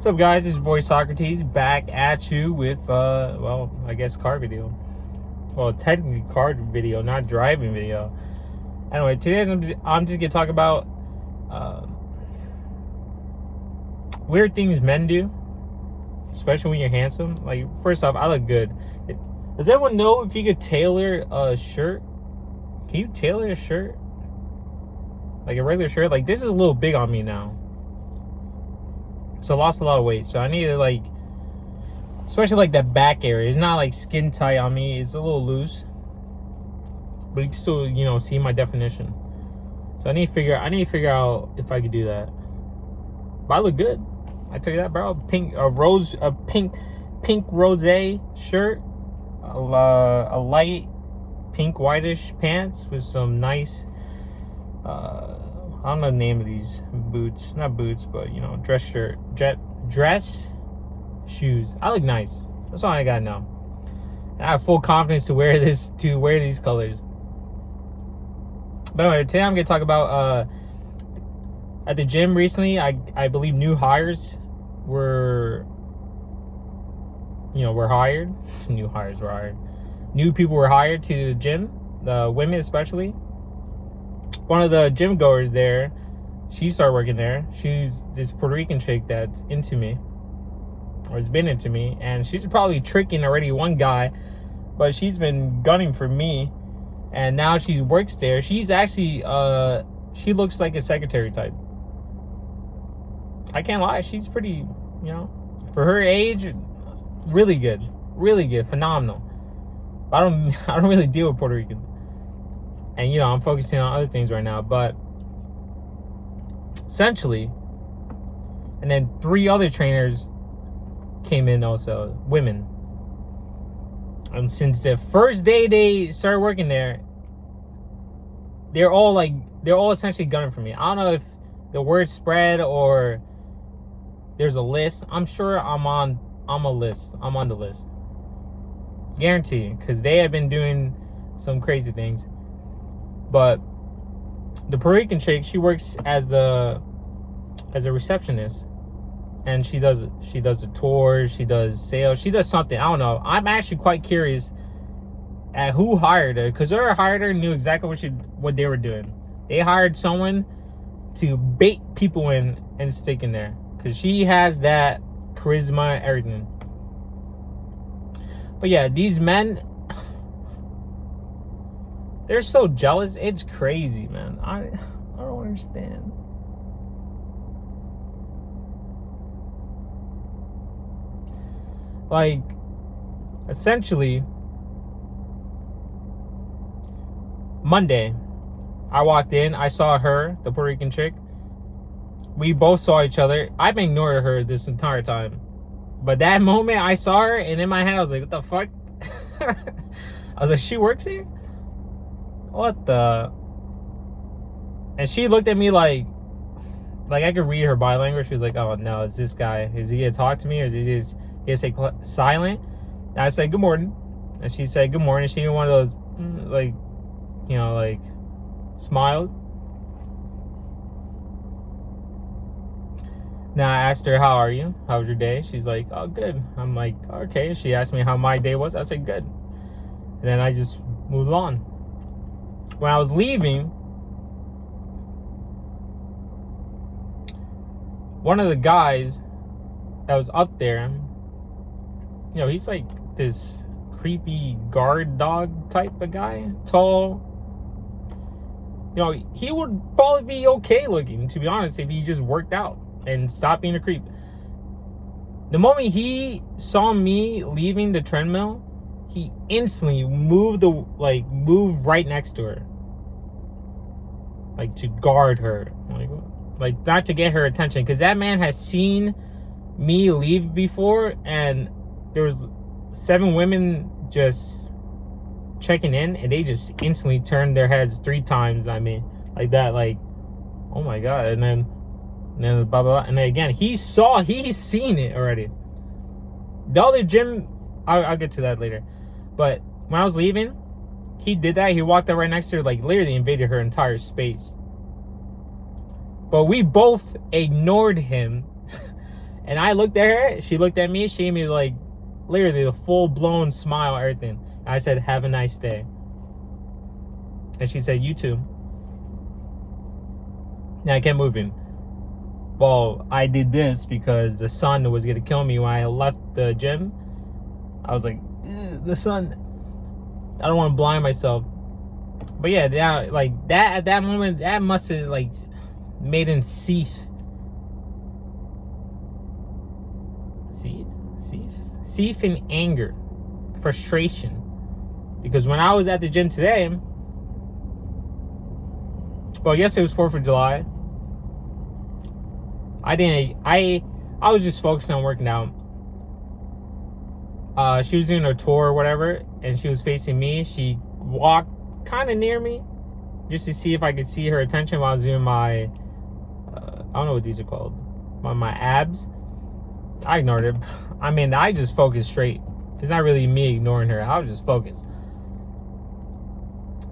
What's up, guys? It's your boy Socrates back at you with well, I guess car video. Well, technically car video, not driving video. Anyway, today I'm just gonna talk about weird things men do, especially when you're handsome. Like, first off, I look good. Does everyone know if you could tailor a shirt? Can you tailor a shirt? Like a regular shirt? Like, this is a little big on me now. So I lost a lot of weight. So I need to, like, especially like that back area. It's not like skin tight on me. It's a little loose. But you can still, you know, see my definition. So I need to figure out if I could do that. But I look good. I tell you that, bro. Pink rose shirt. A light pink whitish pants with some nice I don't know the name of these boots. Not boots, but, you know, dress shoes. I look nice. That's all I got now. I have full confidence to wear these colors. But anyway, today I'm gonna talk about at the gym recently. I believe new hires were hired. New hires were hired. New people were hired to the gym. The women especially. One of the gym goers there, she started working there. She's this Puerto Rican chick that's into me, or has been into me, and she's probably tricking already one guy, but she's been gunning for me, and now she works there. She's actually she looks like a secretary type. I can't lie, she's pretty, you know, for her age, really good, phenomenal. I don't really deal with Puerto Ricans. And, you know, I'm focusing on other things right now. But essentially, and then 3 other trainers came in also, women. And since the first day they started working there, they're all essentially gunning for me. I don't know if the word spread or there's a list. I'm sure I'm on the list. Guarantee, because they have been doing some crazy things. But the Puerto Rican chick, she works as a receptionist, and she does the tours, she does sales, she does something. I don't know. I'm actually quite curious at who hired her, because whoever hired her knew exactly what they were doing. They hired someone to bait people in and stick in there, because she has that charisma, everything. But yeah, these men, they're so jealous. It's crazy, man. I don't understand. Like, essentially, Monday, I walked in. I saw her, the Puerto Rican chick. We both saw each other. I've been ignoring her this entire time. But that moment, I saw her, and in my head, I was like, what the fuck? I was like, she works here? What the? And she looked at me like I could read her body language. She was like, oh no, it's this guy. Is he gonna talk to me, or is he just gonna stay silent? And I said, good morning. And she said, good morning. She gave one of those, like, you know, like, smiles. Now I asked her, how are you? How was your day? She's like, oh, good. I'm like, okay. She asked me how my day was. I said, good. And then I just moved on. When I was leaving, one of the guys that was up there, you know, he's like this creepy guard dog type of guy, tall. You know, he would probably be okay looking, to be honest, if he just worked out and stopped being a creep. The moment he saw me leaving the treadmill, he instantly moved right next to her, like to guard her, like not to get her attention, because that man has seen me leave before, and there was 7 women just checking in, and they just instantly turned their heads 3 times. I mean, like that, like, oh my god. And then blah, blah, blah. And then again, he's seen it already. The other gym, I'll get to that later. But when I was leaving, he did that. He walked up right next to her, like literally invaded her entire space. But we both ignored him And I looked at her, she looked at me, she gave me like literally the full-blown smile, everything. And I said, have a nice day. And she said, you too. Now I kept moving. Well, I did this because the sun was gonna kill me when I left the gym. I was like, the sun, I don't want to blind myself. But yeah, that, like that at that moment, that must have like made him seethe in anger, frustration. Because when I was at the gym today, well, yesterday was 4th of July. I was just focusing on working out. She was doing her tour or whatever, and she was facing me. She walked kind of near me just to see if I could see her attention while I was doing my I don't know what these are called, my abs. I ignored her. I mean, I just focused straight. It's not really me ignoring her. I was just focused.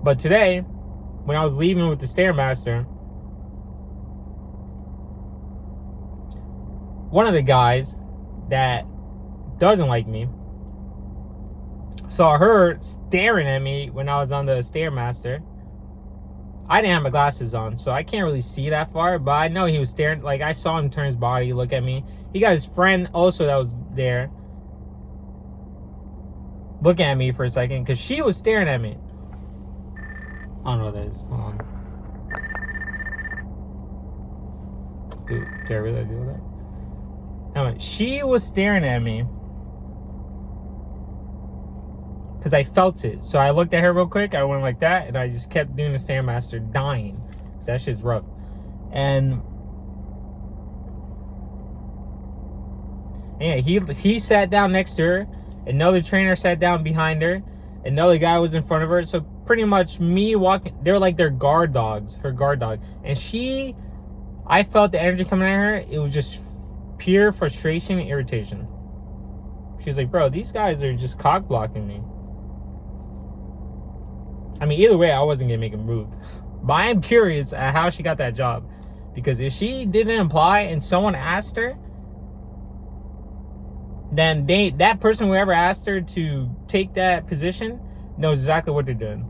But today, when I was leaving with the Stairmaster, one of the guys that doesn't like me saw her staring at me when I was on the Stairmaster. I didn't have my glasses on, so I can't really see that far, but I know he was staring. Like, I saw him turn his body, look at me. He got his friend also that was there looking at me for a second, because she was staring at me. I don't know what that is. Hold on. Dude, did I really do that? Anyway, she was staring at me because I felt it. So I looked at her real quick. I went like that, and I just kept doing the Stairmaster, dying. Because that shit's rough. And yeah, he sat down next to her. Another trainer sat down behind her. Another guy was in front of her. So pretty much me walking, they're like their guard dogs, her guard dog. And I felt the energy coming at her. It was just pure frustration and irritation. She's like, bro, these guys are just cock blocking me. I mean, either way, I wasn't gonna make a move. But I am curious at how she got that job. Because if she didn't apply and someone asked her, then that person, whoever asked her to take that position, knows exactly what they're doing.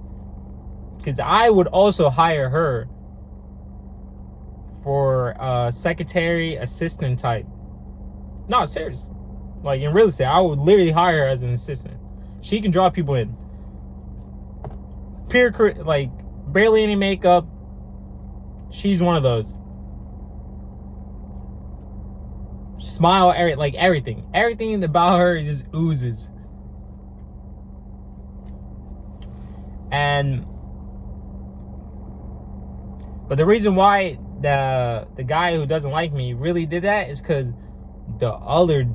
Because I would also hire her for a secretary assistant type. No, serious. Like in real estate, I would literally hire her as an assistant. She can draw people in. Pure, like barely any makeup. She's one of those. Smile, like everything. Everything about her just oozes. But the reason why the guy who doesn't like me really did that is because the other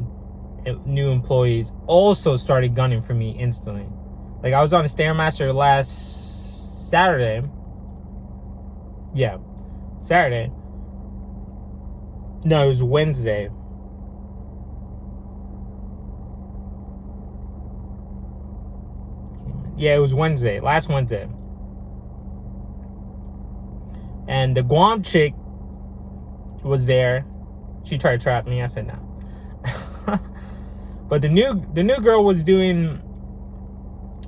new employees also started gunning for me instantly. Like, I was on a Stairmaster last Saturday. Yeah, Saturday. No, it was Wednesday. Yeah, it was Wednesday, last Wednesday. And the Guam chick was there. She tried to trap me. I said no. But the new girl was doing,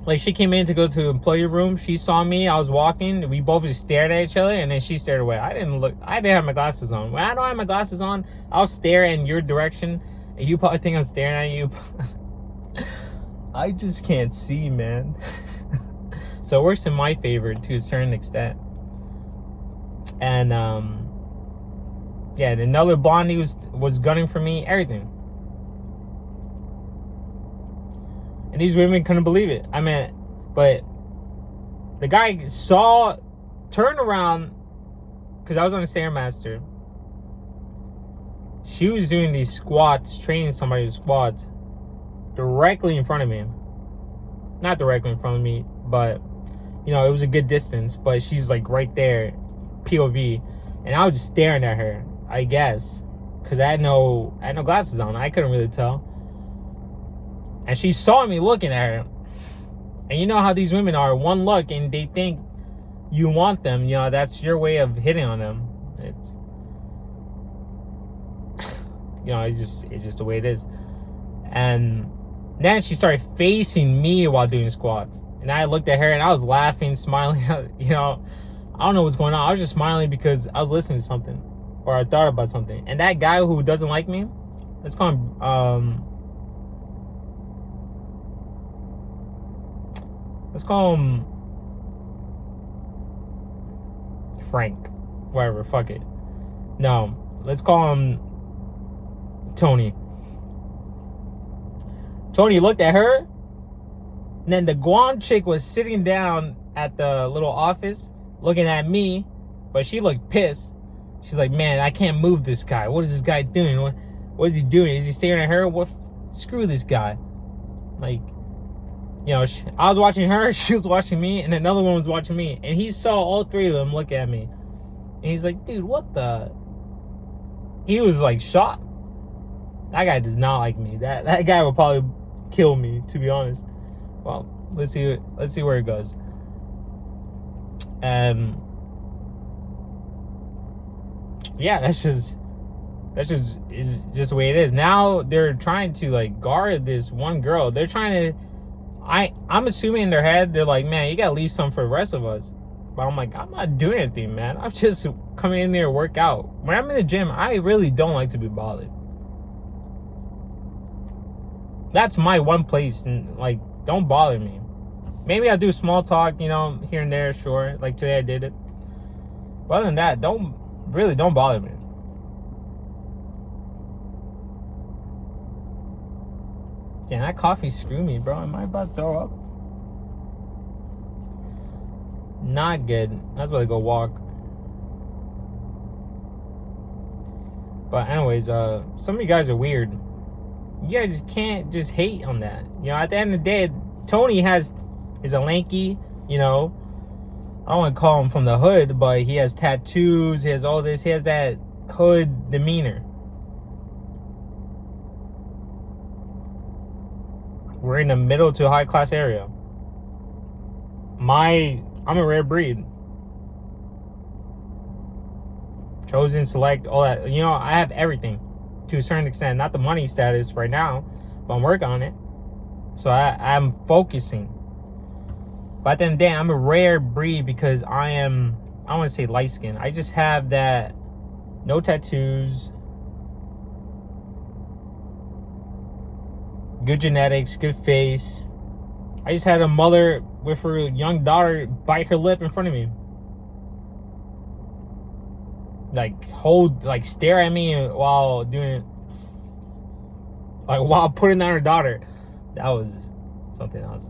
like, she came in to go to the employee room. She saw me. I was walking. We both just stared at each other, and then she stared away. I didn't have my glasses on. When I don't have my glasses on, I'll stare in your direction, and you probably think I'm staring at you. I just can't see, man. So it works in my favor to a certain extent. And yeah, another blondie was gunning for me, everything. And these women couldn't believe it. I mean, but the guy turned around, because I was on a Stairmaster. She was doing these squats, training somebody with squats, directly in front of me. Not directly in front of me, but, you know, it was a good distance. But she's like right there, POV. And I was just staring at her, I guess, because I had no glasses on. I couldn't really tell. And she saw me looking at her. And you know how these women are. One look and they think you want them. You know, that's your way of hitting on them. it's just the way it is. And then she started facing me while doing squats. And I looked at her and I was laughing, smiling. I don't know what's going on. I was just smiling because I was listening to something, or I thought about something. And that guy who doesn't like me, let's call him Frank. Whatever, fuck it. No, let's call him Tony. Tony looked at her, and then the Guam chick was sitting down at the little office looking at me, but she looked pissed. She's like, man, I can't move this guy. What is this guy doing? What is he doing? Is he staring at her? Screw this guy. Like, I was watching her, she was watching me, and another one was watching me. And he saw all three of them look at me. And he's like, dude, what the? He was like shocked. That guy does not like me. That guy will probably kill me, to be honest. Well, let's see where it goes. Yeah, that's just the way it is. Now they're trying to like guard this one girl. They're trying to. I'm assuming in their head they're like, man, you gotta leave some for the rest of us. But I'm like, I'm not doing anything, man. I'm just coming in there to work out. When I'm in the gym, I really don't like to be bothered. That's my one place, and like, don't bother me. Maybe I'll do small talk, here and there, sure. Like today I did it. But other than that, don't bother me. Yeah, that coffee screwed me, bro. Am I about to throw up? Not good. I was about to go walk. But anyways, some of you guys are weird. You guys just can't just hate on that. At the end of the day, Tony is a lanky, I don't want to call him from the hood, but he has tattoos, he has all this, he has that hood demeanor. We're in the middle to high class area. I'm a rare breed. Chosen, select, all that. I have everything to a certain extent. Not the money status right now, but I'm working on it. So I'm focusing. But at the end of the day, I'm a rare breed because I don't want to say light skin. I just have that, no tattoos, good genetics, good face. I just had a mother with her young daughter bite her lip in front of me. Stare at me while doing it. While putting down her daughter. That was something else.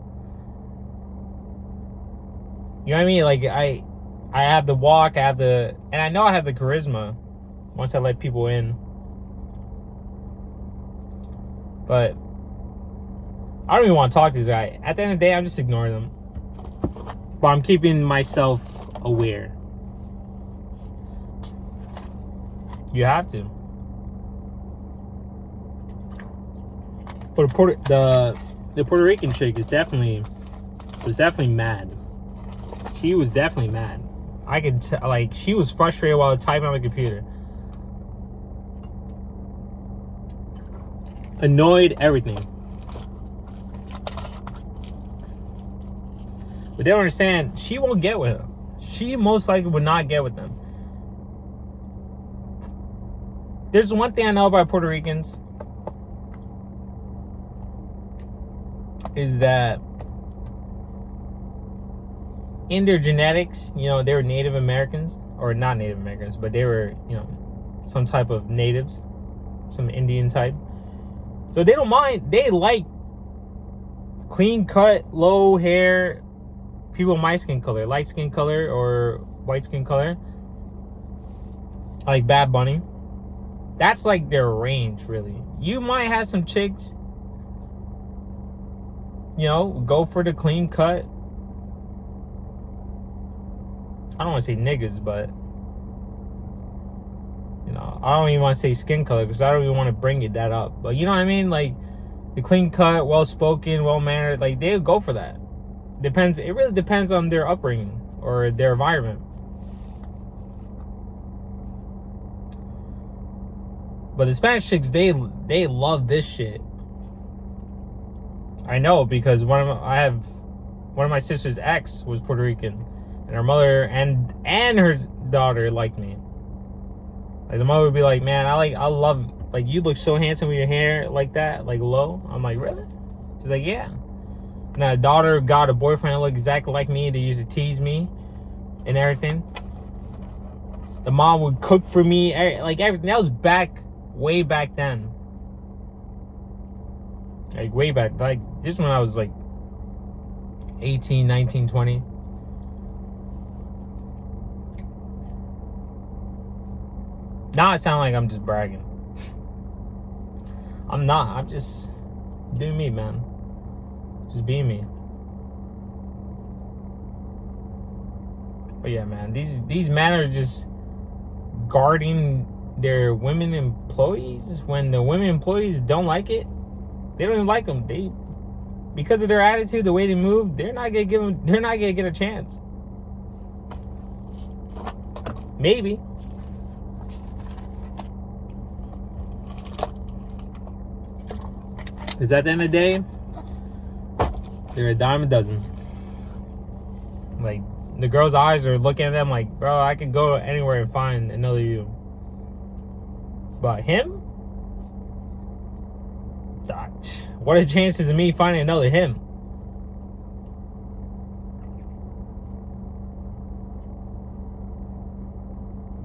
You know what I mean? I have the walk, and I know I have the charisma once I let people in. But I don't even want to talk to this guy. At the end of the day, I'm just ignoring them. But I'm keeping myself aware. You have to. But the Puerto Rican chick was definitely mad. She was definitely mad. I could tell, she was frustrated while typing on the computer. Annoyed, everything. But they don't understand, she won't get with him. She most likely would not get with them. There's one thing I know about Puerto Ricans. Is that in their genetics, they were Native Americans. Or not Native Americans, but they were, some type of natives. Some Indian type. So they don't mind. They like clean cut, low hair people my skin color, light skin color or white skin color, like Bad Bunny. That's like their range, really. You might have some chicks, go for the clean cut. I don't want to say niggas, but I don't even want to say skin color because I don't even want to bring that up. But you know what I mean? Like the clean cut, well spoken, well mannered, like they would go for that. It really depends on their upbringing or their environment. But the Spanish chicks, they love this shit. I know, because one of my sister's ex was Puerto Rican, and her mother and her daughter liked me. Like, the mother would be like, man, I love, like, you look so handsome with your hair like that, like low. I'm like, really? She's like, yeah. And the daughter got a boyfriend that looked exactly like me. They used to tease me and everything. The mom would cook for me, like everything. That was way back then. Like, way back. Like, this when I was like 18, 19, 20. Now it sounds like I'm just bragging. I'm not. I'm just doing me, man. Just being me. But yeah, man, these men are just guarding their women employees. When the women employees don't like it, they don't even like them. Because of their attitude, the way they move, they're not gonna get a chance. Maybe. Because at the end of the day, they're a dime a dozen. Like, the girl's eyes are looking at them like, bro, I could go anywhere and find another you. But him? What are the chances of me finding another him?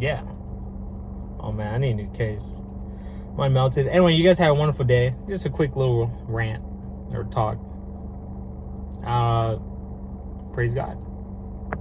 Yeah. Oh man, I need a new case. Mine melted. Anyway, you guys have a wonderful day. Just a quick little rant or talk. Praise God.